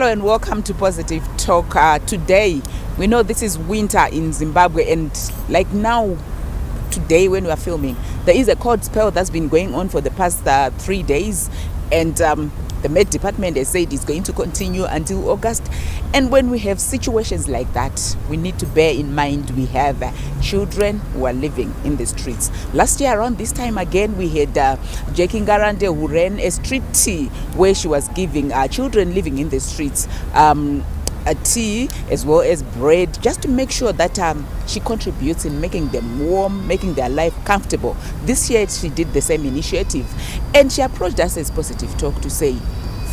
Hello and welcome to Positive Talk. Today, we know this is winter in Zimbabwe, and like now, today when we are filming, there is a cold spell that's been going on for the past 3 days, and the Met Department has said it's going to continue until August. And when we have situations like that, we need to bear in mind we have children who are living in the streets. Last year around this time again, we had Jackie Ngarande, who ran a street tea where she was giving children living in the streets a tea as well as bread, just to make sure that she contributes in making them warm, making their life comfortable. This year she did the same initiative, and she approached us as Positive Talk to say,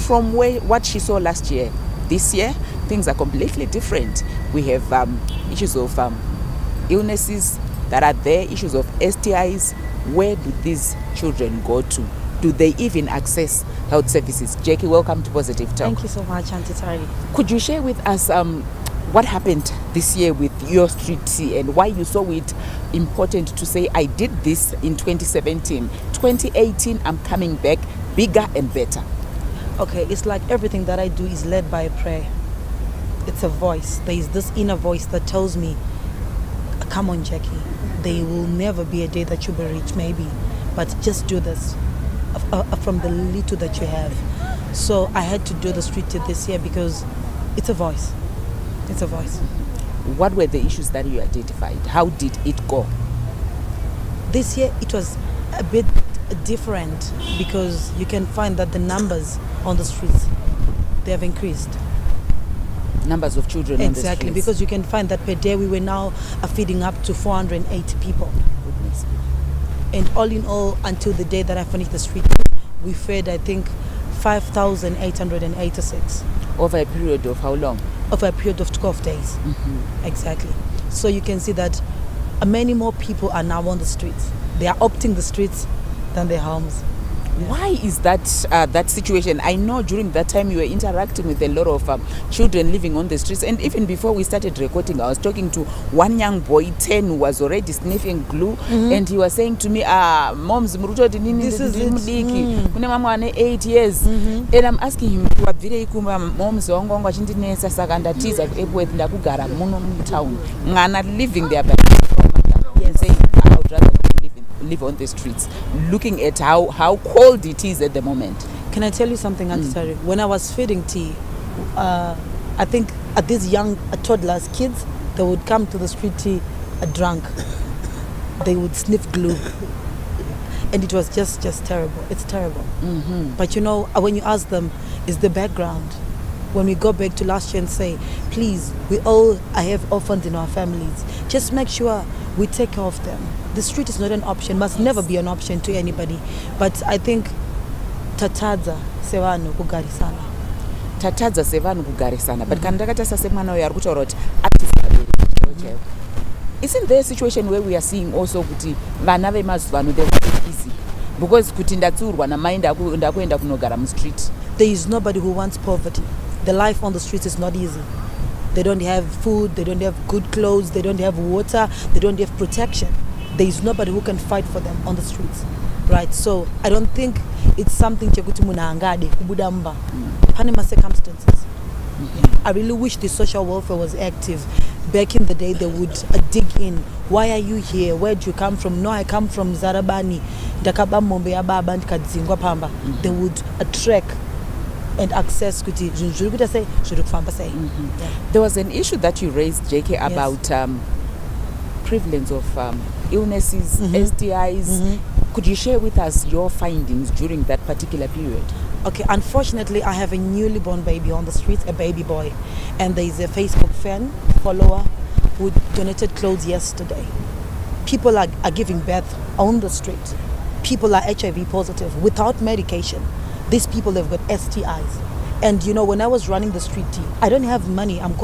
from what she saw last year, this year things are completely different. We have issues of illnesses that are there, issues of STIs. Where do these children go to? Do they even access health services? Jackie, welcome to Positive Talk. Thank you so much, Auntie Tari. Could you share with us what happened this year with your street tea and why you saw it important to say, I did this in 2017. 2018, I'm coming back bigger and better? Okay, it's like everything that I do is led by a prayer. It's a voice. There is this inner voice that tells me, come on, Jackie, there will never be a day that you'll be rich, maybe, but just do this from the little that you have. So I had to do the street tea this year because it's a voice. It's a voice. What were the issues that you identified? How did it go? This year it was a bit different because you can find that the numbers on the streets, they have increased. Numbers of children on the streets? Exactly, because you can find that per day we were now feeding up to 480 people. Goodness. And all in all, until the day that I finished the street, we fed, I think, 5,886. Over a period of how long? Over a period of 12 days. Mm-hmm. Exactly. So you can see that many more people are now on the streets. They are opting the streets than their homes. Why is that situation? I know during that time you were interacting with a lot of children living on the streets, and even before we started recording, I was talking to one young boy, 10, who was already sniffing glue, and he was saying to me, moms, this is it. 8 years. And I'm asking him, moms, living there, but saying, I would rather live on the streets, looking at how cold it is at the moment. Can I tell you something, Auntie Tari? When I was feeding tea, I think at these young toddlers, kids, they would come to the street tea drunk. They would sniff glue. And it was just terrible. It's terrible. Mm-hmm. But you know, when you ask them, it's the background. When we go back to last year and say, please, I have orphans in our families. Just make sure we take care of them. The street is not an option, must never be an option to anybody. But I think tatadza sevanu kugarisana. Tatadza sevanu kugarisana. But kandakata sase mwana uyu arikutaura kuti isn't there a situation where we are seeing also kuti vana vemazuvano they're very easy? Because kuti ndatsiurwa namai ndakuenda kunogara mustreet. There is nobody who wants poverty. The life on the streets is not easy. They don't have food, they don't have good clothes, they don't have water, they don't have protection. There is nobody who can fight for them on the streets, right? So I don't think it's something chekuti muna angade kubudamba. Panama circumstances. I really wish the social welfare was active. Back in the day, they would dig in. Why are you here? Where do you come from? No, I come from Zarabani. They would track and access. There was an issue that you raised, JK, about prevalence of illnesses, STIs. Could you share with us your findings during that particular period? Okay, unfortunately, I have a newly born baby on the streets, a baby boy. And there is a Facebook fan, follower, who donated clothes yesterday. People are giving birth on the street. People are HIV positive without medication. These people have got STIs. And you know, when I was running the street tea, I don't have money. I'm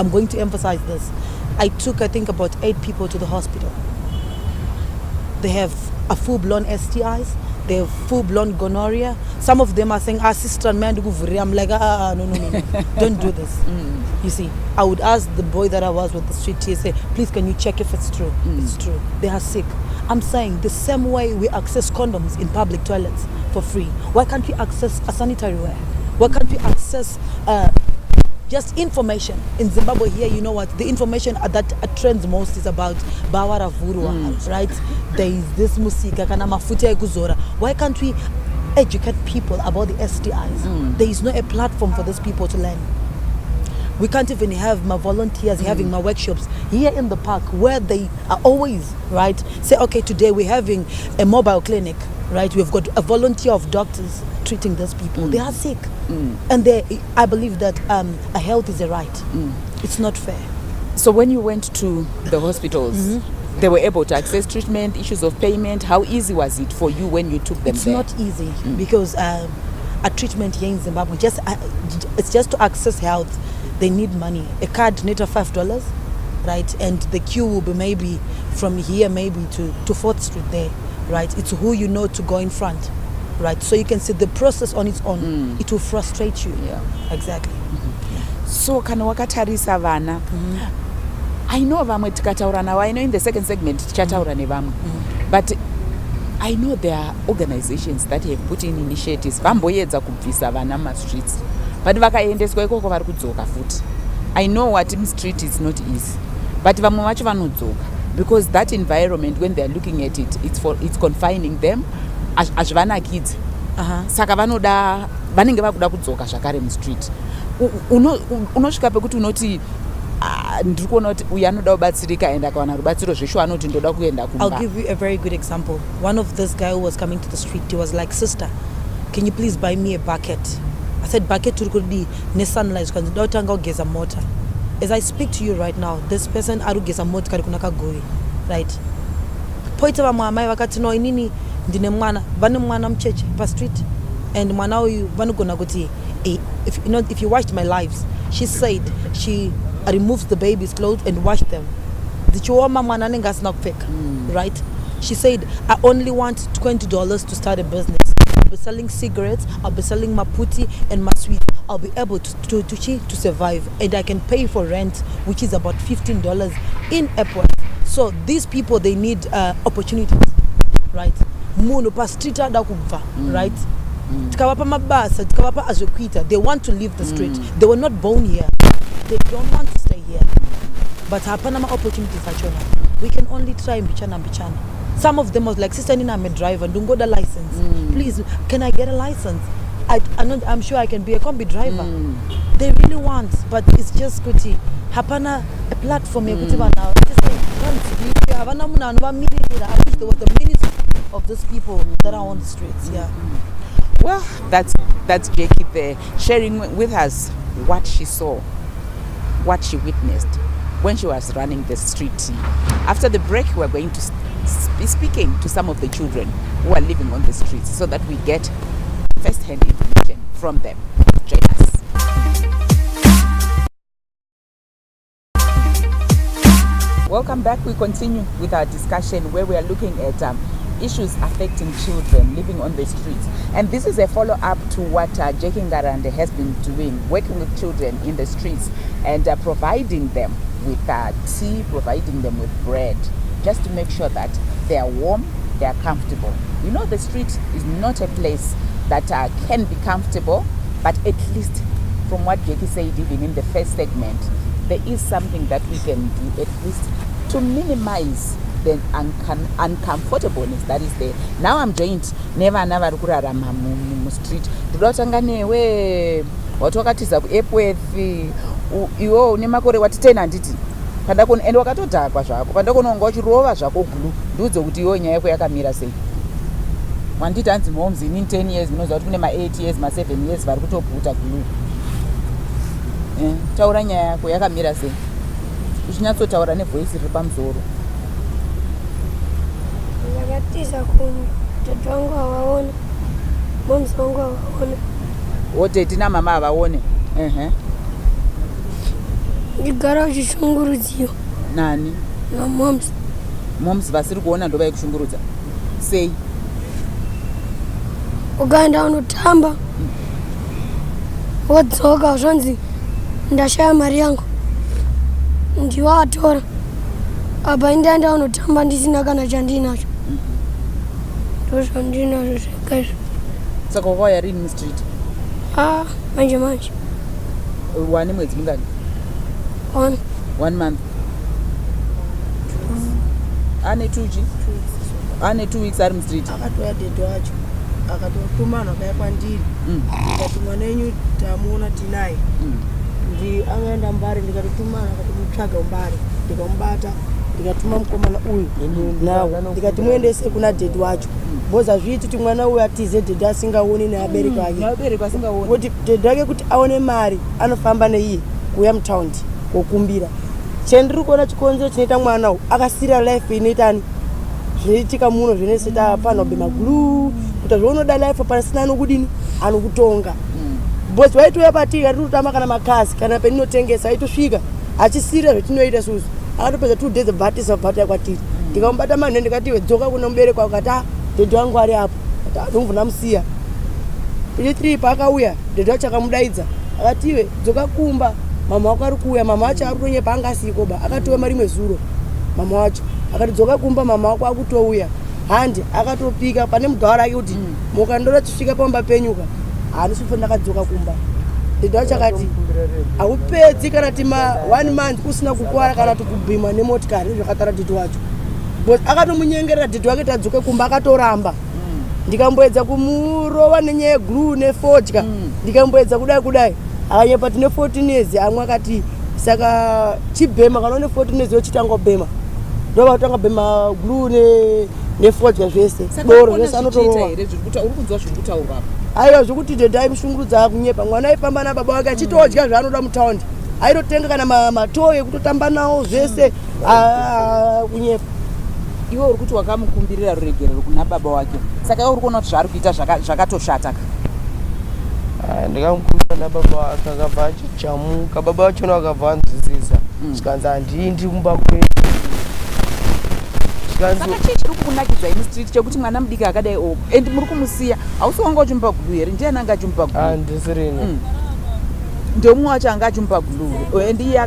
going to emphasize this. I took, I think, about 8 people to the hospital. They have a full-blown STIs. They have full-blown gonorrhea. Some of them are saying, sister, man, I'm like, no, don't do this. You see, I would ask the boy that I was with the street tea, say, please, can you check if it's true? It's true. They are sick. I'm saying the same way we access condoms in public toilets for free. Why can't we access a sanitary ware? Why can't we access just information. In Zimbabwe here, you know what? The information that trends most is about Bawara Vurwa, right? There is this musika, kana mafuta ekuzora. Why can't we educate people about the STIs? There is no a platform for these people to learn. We can't even have my volunteers having my workshops here in the park where they are always, right? Say, okay, today we're having a mobile clinic, right? We've got a volunteer of doctors treating these people. They are sick. And I believe that a health is a right. It's not fair. So when you went to the hospitals, they were able to access treatment, issues of payment. How easy was it for you when you took them there? It's not easy because a treatment here in Zimbabwe, it's just to access health. They need money. A card needs $5, right? And the queue will be maybe from here maybe to 4th Street there, right? It's who you know to go in front, right? So you can see the process on its own. It will frustrate you. Yeah. Exactly. So kana wakatarisa vana. I know vamwe tikataura navo. I know in the second segment tichataura nevamwe. But I know there are organizations that have put in initiatives vamboedza kubvisa vana mumastreets. But vakaendeswa ikoko vari kudzoka futi. I know what in street is not easy. But vamwe vacho vanodzoka because that environment when they are looking at it, it's confining them. Hazvivanakidzi. Saka vanenge vakuda kudzoka zvakare mustreet. Unosvika pekuti unoti ndiri kuona kuti uyu anoda kubatsirika and akawana rubatsiro zvesho anoti ndoda kuenda kumba. I'll give you a very good example. One of this guy who was coming to the street, he was like, sister, can you please buy me a bucket? I said, bucket turikudi ne sunlight because ndotanga kugeza mota. As I speak to you right now, this person arugeza mota kari kunaka goi, right? Poita vamwe amai vakati no inini ndine mwana, vane mwana mcheche pa street and mwana uyu vanogona kuti if you watched my lives, she said she removes the baby's clothes and wash them. Dzichioma mwana anenge asina kupfeka, right? She said, I only want $20 to start a business. I'll be selling cigarettes, I'll be selling maputi and my sweet. I'll be able to survive and I can pay for rent, which is about $15 in airport. So these people, they need opportunities, right? Munhu pa street ada kubva, right? Tikavapa mabasa, tikavapa azvokuita. They want to leave the street. They were not born here. They don't want to stay here. But hapana ma opportunities achona. We can only try mbichana. Some of them was like, sister Nina, I'm a driver, don't go the license. Please, can I get a license? I'm sure I can be a combi driver. They really want, but it's just kuti. Hapana a platform now. Just like, I wish there was a ministry of those people that are on the streets. Yeah. Well, that's Jackie there sharing with us what she saw, what she witnessed when she was running the street. After the break, we're going to be speaking to some of the children who are living on the streets so that we get first-hand information from them. Join us. Welcome back. We continue with our discussion where we are looking at issues affecting children living on the streets. And this is a follow-up to what Jackie Ngarande has been doing, working with children in the streets and providing them with tea, providing them with bread, just to make sure that they are warm, they are comfortable. You know, the street is not a place that can be comfortable, but at least from what Jackie said even in the first segment, there is something that we can do at least to minimize the uncomfortableness that is there. Now I'm joined nevana vari kurarama mustreet. Ndoda kutanga newe watokatiza ep13 iwo une makore wati 10 handiti pandakoni ende wakatodhakwa zvako pandakononga uchirova zvako gulu ndiudze kuti iwo nyaya yako yakamira sei. Wanditi hanzi moms in 10 years munoziva kuti kune ma8 years ma7 years vari kutobhuta gulu. Taura nyaya yako yakamira sei uchinyatsotaura nevoisi riri pamusoro. Ndakatiza kunhu dad wangu havaoni, moms wangu havaoni. Woteti namama havaone. Ndigara uchishungurudziwa. Nani? Namoms. Moms vasiri kuona ndo vaikushungurudza sei? Ukaenda unotamba wodzoka zvanzi ndashaya mari yangu ndiwo atora apa ndaenda unotamba ndisina kana chandinacho ndozvandinazvo zvega izvo. Saka wakauya rini mustreet? Manje wane mwedzi mingani? 1 month. Ane 2 weeks ari mustreet. Akatoya dedho wacho akatotumana kaya kwandiri ndikati mwana wenyu tamuona tinaye angaenda Mbare ndikatotumana akatomutsvaga Mbare ndikamubata ndikatuma mukomana uyu nawo ndikati muendese kuna dedhi wacho boza azviiti kuti mwana uyu atize dedhi asingaoni neabereki ake kuti dedhi wake kuti aone mari anofamba neiye kuuya mutaundi kokumbira. Chendiri kuona chikonzero chinoita mwana uyu akasira life inoitani zvinoitika muno zvineseta panobhema glue kuti zvaunoda life pasina anokudini anokutonga bosi waitouya patiri atitotama kana makasi kana peninotengesa aitosvika achisira zvetinoita susu akatopedza 2 days bhatisa bhata kwatiri ndikamubata manhu ndikatiwe dzoka kuna mubereki wako kati dedhi wangu ari apo ndomvuna musiya pili 3 paakauya dedhi wacho akamudaidza akatiwe dzoka kumba mama wako ari kuuya mama wacho ari kutonye paanga asikoba akatoma rimwe zuro mama wacho akati dzoka kumba mama wako akutouya handi akatopika pane mugaro ake kuti mukandora tichisvika pamba penyuka hanisipo ndakadzoka kumba dedhi wacho akati haupedzi kana tima 1 month kusina kukwara kana tikubhimwa nemotikari zvakatara dedhi wacho but akatomunyengerera dedhi wake tadzoke kumba akatoramba ndikamboedza kumurova nenyaya yeglue nefodya ndikamboedza kudai akanyepa tine 14 years amwe akati saka chibhema kana une 14 years yochitangobhema ndova kutanga bhema glue nefodya zvese doro zvese anotorova aiwa zvokuti dedhi aimushungurudza kunyepa mwana aifamba nababa wake achitodya zvaanoda mutaundi aitotenga kana matoyi ekutotamba nawo zvese kunyepa. Iwe uri kuti wakamukumbirira ruregerero kuna baba wake saka iwe uri kuona kuti zvaari kuita zvakatoshata ka? Ndikamukumbira nababa wake akabva achichamuka baba wachona akabva anzwisisa zvikanzi handindi kumba kwedu. Saka chii chiri kukunakidza mustreet chekuti mwana mudiki akadai oku and muri kumusiya hausi wanga uchimupa glue here ndiani anga achimupa glue? Handisirine ndomumwe wacho anga achimupa glue and iye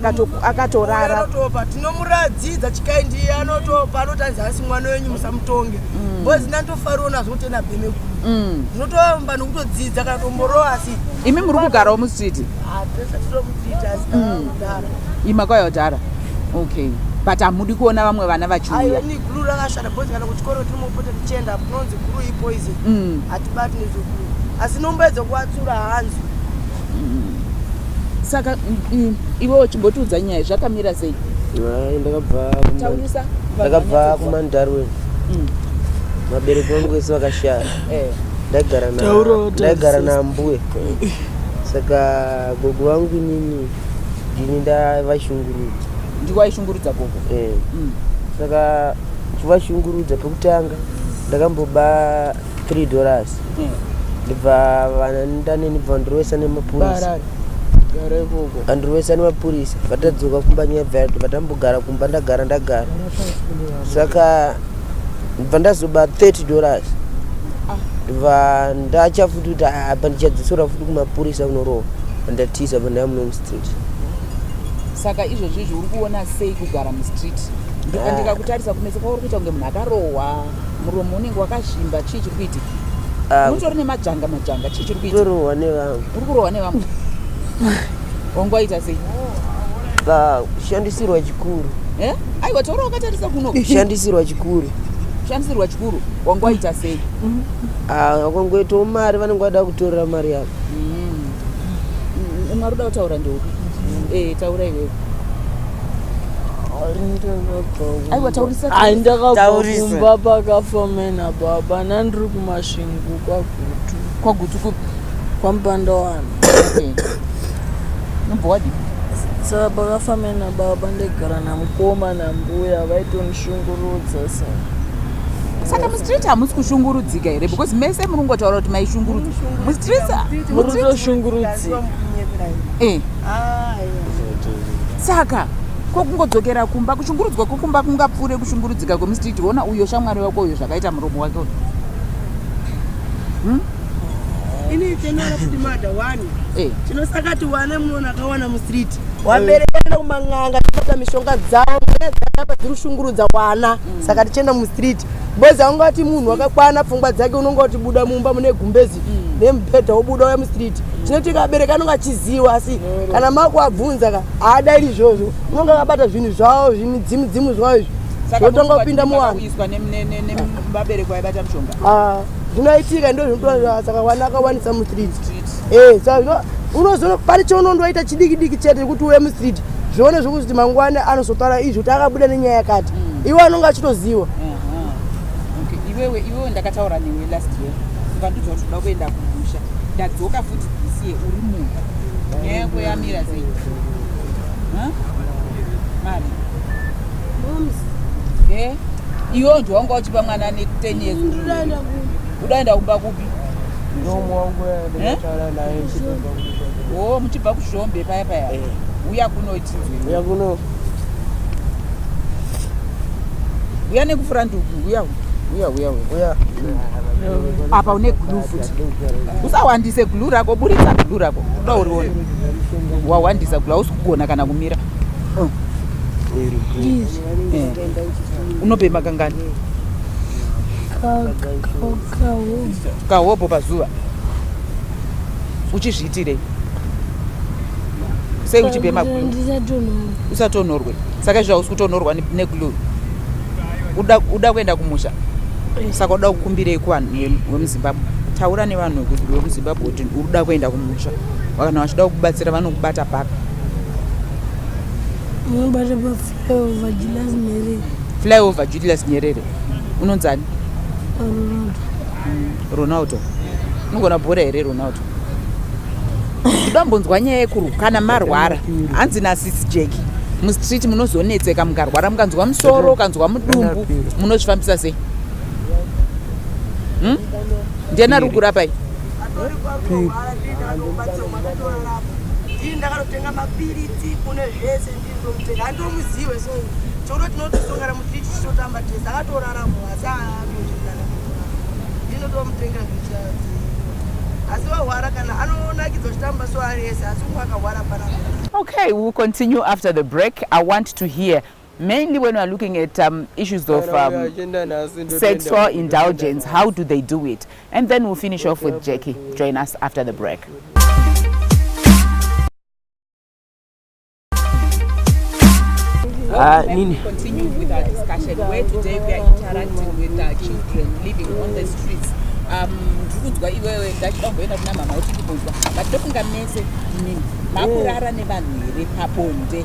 akatorara anotopa tinomuradzidza chikai ndiye anotopa anotanzi asi mwana wenyu musamutonge bozi ndandofariwo nazvo kuti ena bheme ndinotomba nokutodzidza kana tomborowa asi imi muri kugarawo mustreet? tese titomustreet asi kudhara imakauya kudhara okay but hamudi kuona vamwe vana vachiuya? ni glue rakashata bozi kana kuchikoro tinomopota tichienda kunonzi glue ipoison hatibati nezveglue asi nomboedza kuvatsura hanzi. Saka iwe uchimbotiudza nyaya zvakamira sei? ndakabva kumandarweni mabereki vangu vese vakashara ndaigara nambuwe saka gogo vangu inini ndini ndavashungurudza. Ndikuvaishungurudza gogo? Saka chivashungurudza pekutanga ndakamboba $3 ndibva ndanenibva ndirowesa nemapurisa andiriwesa nemapurisa vatadzoka kumba nyabvadho vatambogara kumba ndagara saka ndibva ndazoba $30 ndibva ndachafuti kuti apa ndichadzosora futi kumapurisa kunorowa ndatiza pandaya muno mustreet. Saka izvozvo izvi uri kuona sei kugara mustreet? Ndikakutarisa kumeso kwauri kuita kunge munhu akarohwa muromo unenge wakazvimba chii chiri kuitika? Mutori nemajanga chii chiri kuitika? Torohwa nevamwe. Uri kurohwa nevamwe? Wangwaita sei? Kushandisirwa chikuru. Aiwa taura wakatarisa kuno. Kushandisirwa chikuru. Kushandisirwa chikuru wangwaita sei? Wakangoitawo mari vanenge vada kutorera mari yako. Mwari uda kutaura ndeupi? Taura iwewe. Aiwa taurisa. Ndakabva pakafomena baba nandiri kumasvingo kwagutu. Kwagutu kupi? Kwamupandawana. Nombowadi? Saka pakafomena baba ndigara namukoma nambuya vaitondishungurudza saka mustreet hamusi kushungurudzika here because mese muri kungotaura kuti maishungurudza mustreet muri kutoshungurudzika. Saka kokungodzokera kumba kushungurudzwa kwokumba kungapfuure kushungurudzika kwemustreet. Wona uyo shamwari wako uyo zvakaita muromo wake ini tinoona kuti madha wani tinosakati wane munoona akawana mustreet waberekana kumang'anga topata mishonga dzavo dzakapa dziri kushungurudza wana saka tichienda mustreet bozi angati munhu wakakwana pfungwa dzake unonga kuti buda mumba mune gumbezi nemubhedha wobuda uya mustreet chinotika abereki anonga achiziva asi kana makuabvunza haada iri izvozvo unonga akabata zvinhu zvavo zvimidzimu zvavo izvi zvotonga kupinda muvanhu vabereki vaibata mushonga zvinoitika ndo zvinotoa saka vana akawanisa mustreet pari chaunondoita chidiki chete kuti uye mustreet zvione zvokuti mangwana anozotaura izvo kuti akabuda nenyaya yakati iwe anonga achitoziva. Iwewe ndakataura newe last year ukandudza kuti uda kuenda kumusha ndadzoka futi isiye uri mumba nyaya yako yamira sei mari iwe ndiwanga uchipa mwana ne10 years udaenda kumba kupi muchibva kushombe paya uya kunoiti uya nekufura nduku uya apa une glue futi usawandise glue rako buritsa glue rako uda urione wawandisa glue hausi kugona kana kumira unopemba kangani kahopo pazuva uchizviitirei sei uchipema glue usatonhorwe saka izvo hausi kutonhorwa neglue uda kuenda kumusha saka uda kukumbirei kuvanhu vemuzimbabwe taura nevanhu vemuzimbabwe kuti uda kuenda kumusha kana vachida kukubatsira vanokubata paka flyover Julius Nyerere unonzani Ronaldo unogona bhora here Ronaldo udambonzwa nyaya yekuru kana marwara hanzi nasisi jeki mustreet munozonetseka mukarwara mukanzwa musoro kanzwa mudumbu munozvifambisa sei ndiani ari kurapai ndakatotenga mapiritsi kune zvese ndindomutenga handomuzive so chokuti tinotosongana mustreet tichitotamba tese akatoraramo asi aazvizvikana ndinotomutenga asi wahwara kana anonakidzwa chitamba so ari ese asi umwe akahwara panaa. Okay, we'll continue after the break. I want to hear, mainly when we're looking at issues of sexual indulgence, how do they do it? And then we'll finish off with Jackie. Join us after the break. Continue with our discussion where today we are interacting with children living on the streets. Ndikudzwa iwewe ndachidangoenda kuna mama uchikubvunzwa but ndofunga mese nini makurara nevanhu here pabonde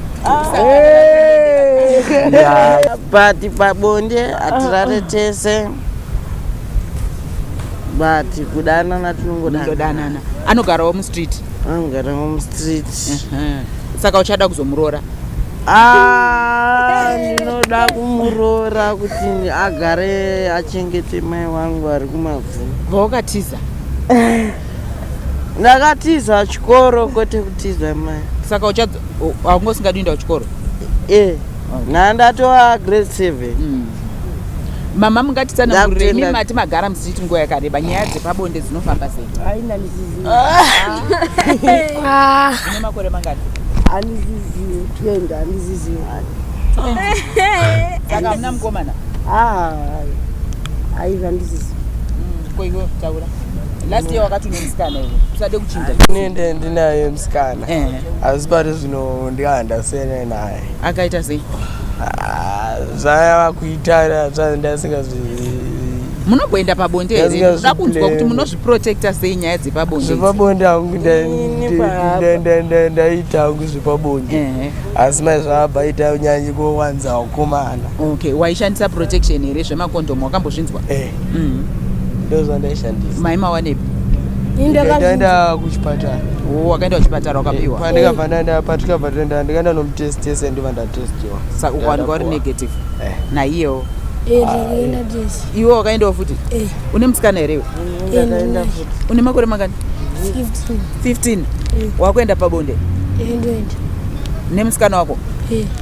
but pabonde hatirare tese but kudanana tinongodanana. Anogarawo mustreet? Anogarawo mustreet. Saka uchada kuzomurora? Ndinoda kumurora kuti agare achengete mai wangu ari kumavhu. Wakatiza? Ndakatiza chikoro kwete kutiza mai. Saka haungosingadi kuenda kuchikoro? Ndatova grade 7. Mama mungatitsanangurire imi mati magara mustreet nguva yakareba nyaya dzepabonde dzinofamba sei? Haina ndisizivi. Une makore mangani? Handizizivi 20 handizizivi. Saka hamuna mukomana? Haiva handisizivi. Ko iwe taura. Last year wakati une musikana iwe usade kuchinja? Nende ndinaye musikana asi pari zvino ndiandasiyana naye. Akaita sei? Zvaiva kuita zvandasingazvizivi. Munogenda pabonde here? Uda kunzwa kuti munozviprotecta sei nyaya dzepabonde? Zvepabonde hangu ndaita hangu zvepabonde asi mai zvabva ita unyanyi kuwanza ukomana. Okay, waishandisa protection here zvemakondomu wakambozvinzwa? Ndozvandaishandisa. Mai mawanepi? Ndaenda kuchipatara. Wakaenda kuchipatara wakapiwa? Pandikabva ndapatuka ndikaenda nomutest ndibva ndatestiwa. Saka ukawanikwa uri negative? Naiyewo? Iwe wakaendawo futi? Une musikana here iwe? Ndakaenda futi. Une makore mangani? 15. Wakuenda pabonde? Ndoenda. Nemusikana wako?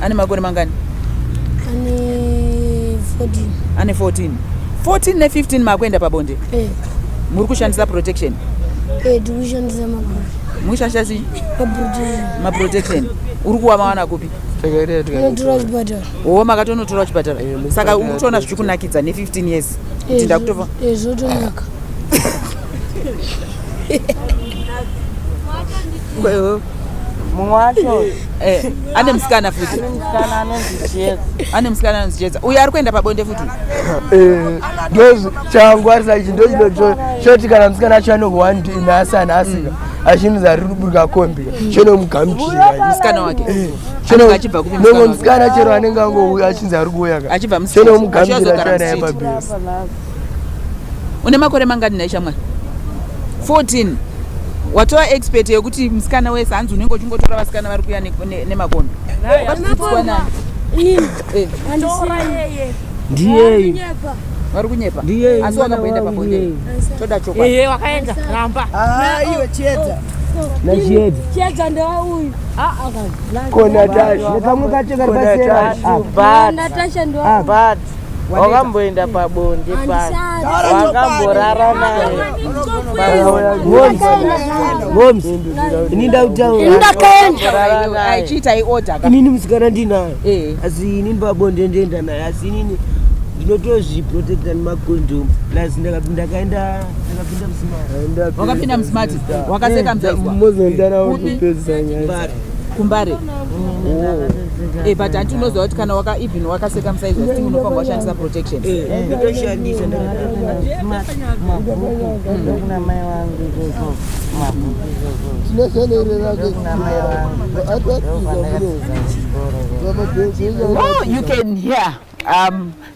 Ane makore mangani? Ane 14. Ane 14. 14 ne15 makuenda pabonde? Muri kushandisa protection? Tikushandisa mabhuri. Mukushandisa sei? Maprotection. Uri kuwa mawana kupi? Notora kuchipatara. Makatonotora kuchipatara? Saka ukutoona zvichikunakidza ne15 years? Kuti ndakutova? Zvotonaka. mumwe wacho ane musikana futi musikana anonzichedza ane musikana anonzichedza uyo ari kuenda pabonde futi ndozi changu arisa ichi ndo choti kana musikana acho anohwandi nhasi anhasika achinudza riri kuburika kombi chonomugamuchira musikana wake achibva kupi nomwe musikana chero anenge angouya achinzi ari kuuya ka achibva chonomugamuchira chanaye pabhesi. une makore mangani naishamwari 14 watova expert yekuti musikana wese hanzi unenge uchingotora vasikana vari kuya nemakono ndiye vari kunyepa Ndiye, asi wakamboenda pabonde toda chokwadi wakaenda ramba iwe chiedza chiedza ndewauyu kona tashi nepamwe katenga ribasera natasha but wakamboenda pabonde pasi wakamborara naye ini ndautaura ndakaenda aichiita iorder inini musikana ndinayo Eh. asi inini pabonde ndoenda naye asi inini ndinotozviprotekta nemakondomu plus ndakaenda msimara wakapinda musimati wakaseka muzaizwa mozondanaopedzisanya kumbare but handi unoziva kuti kana even wakaseka musaizwa still unofanwa washandisa protection ndotoshandisa ndokuna mai vangu ikoko mabhuku ndokuna mai vangu Oh, you can hear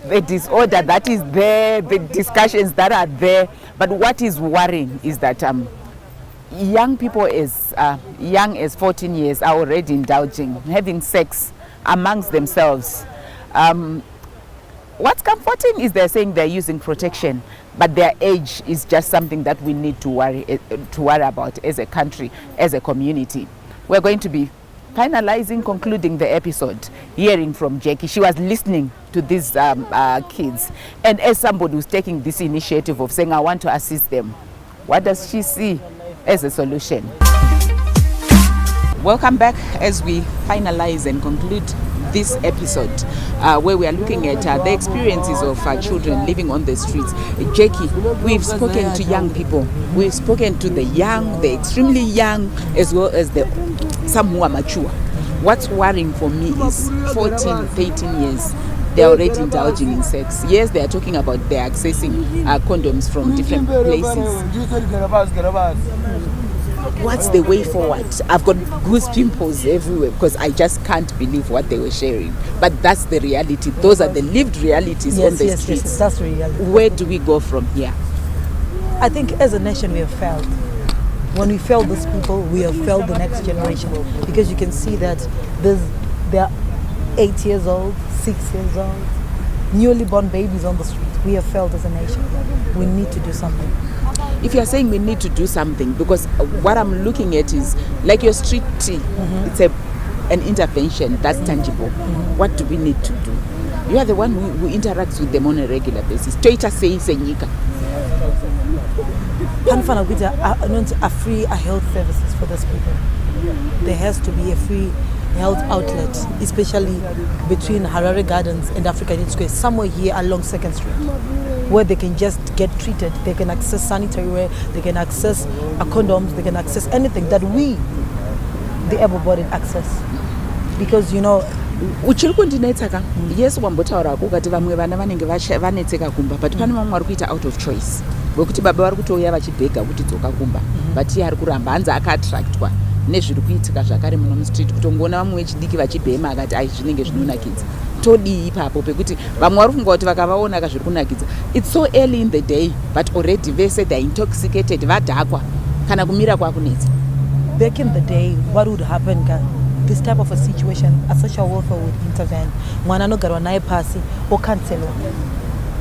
the disorder that is there, the discussions that are there. But what is worrying is that young people as young as 14 years are already indulging, having sex amongst themselves. What's comforting is they're saying they're using protection, but their age is just something that we need to worry about as a country, as a community. We're going to be finalizing, concluding the episode, hearing from Jackie. She was listening to these kids, and as somebody who's taking this initiative of saying, I want to assist them, what does she see as a solution? Welcome back as we finalize and conclude this episode where we are looking at the experiences of children living on the streets. Jackie, we've spoken to young people. We've spoken to the young, the extremely young, as well as some who are mature. What's worrying for me is 14, 13 years. They're already indulging in sex. Yes, they are talking about they're accessing condoms from different places. What's the way forward? I've got goose pimples everywhere because I just can't believe what they were sharing. But that's the reality. Those are the lived realities on the streets. Yes, that's the reality. Where do we go from here? I think as a nation we have failed. When we fail these people, we have failed the next generation. Because you can see that there are 8 years old, 6 years old, newly born babies on the street. We have failed as a nation. We need to do something. If you're saying we need to do something, because what I'm looking at is like your street tea, it's an intervention that's tangible. What do we need to do? You are the one who interacts with them on a regular basis. Toita says Senyika. Panfana with a free health services for those people. There has to be a free health outlet, especially between Harare Gardens and African Youth Square, somewhere here along 2nd Street, where they can just get treated. They can access sanitary wear, they can access condoms, they can access anything that we, the able-bodied, access. Because, you know, uchiri kundinetsaka yesu wambotaurako ukati vamwe vana vanenge vanetseka kumba but pane vamwe vari kuita out of choice vekuti baba vari kutouya vachibhega kuti dzoka kumba but iye ari kuramba hanzi akaattractwa nezviri kuitika zvakare muno mustreet kutongoona vamwe vechidiki vachibhema akati ai zvinenge zvinonakidza todii ipapo pekuti vamwe vari kufunga kuti vakavaona ka zviri kunakidza. It's so early in the day but already vese they're intoxicated, vadhakwa kana kumira kwakunetsa. back in the day, what would happen? This type of a situation, a social welfare would intervene. Mwana no garwa nae pasi or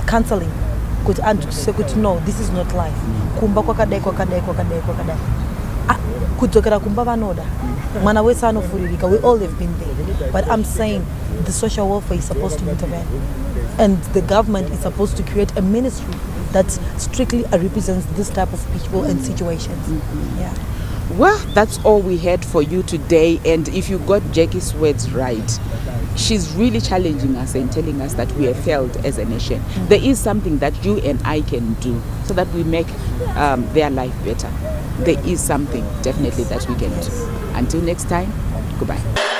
counseling. Could no, this is not life. Kumba kwakadai. Kutokera kumba vanoda. Mwana wesa no furirika. We all have been there. But I'm saying the social welfare is supposed to intervene. And the government is supposed to create a ministry that strictly represents this type of people and situations. Yeah. Well, that's all we had for you today. And if you got Jackie's words right, she's really challenging us and telling us that we have failed as a nation. There is something that you and I can do so that we make their life better. there is something definitely that we can do. Until next time, goodbye.